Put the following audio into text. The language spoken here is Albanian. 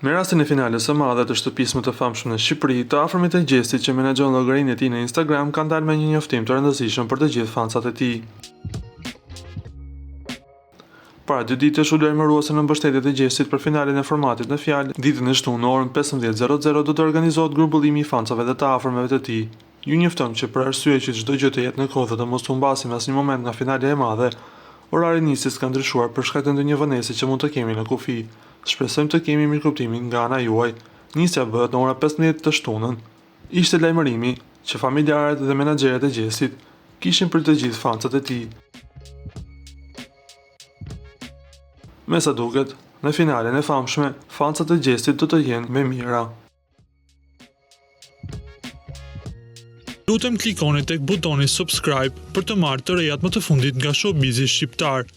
Me rastin e finales së madhe të shtëpisë më të famshme në Shqipëri, të afërmit e Gjestit që menaxhon llogarinë e tij në Instagram kanë dalë me një njoftim të rëndësishëm për të gjithë fancat e tij. Para 2 ditësh u lajmërua se në mbështetje të Gjestit për finalen e formatit në fjalë, ditën e shtunë në orën 15:00 do të organizohet grumbëllimi i fansave dhe të afërmeve të tij. Ju njofton që për arsye që çdo gjë të jetë në kohë dhe të mos humbasim asnjë moment nga finalja e madhe, orari nisjes ka ndryshuar për shkak të ndonjë vonese që mund të kemi në kufi. Shpresojmë të kemi mirëkuptimin nga ana juaj. Nisja bëhet në ora 15 të shtunën. Ishte lajmërimi që familjarët dhe menaxherët e Gjestit kishin për të gjithë fansat e tij. Me sa duket, në finalen e famshme, fansat e Gjestit do të jenë me mira. Lutem klikoni tek butoni subscribe për të marrë të rejat më të fundit nga showbizi shqiptar.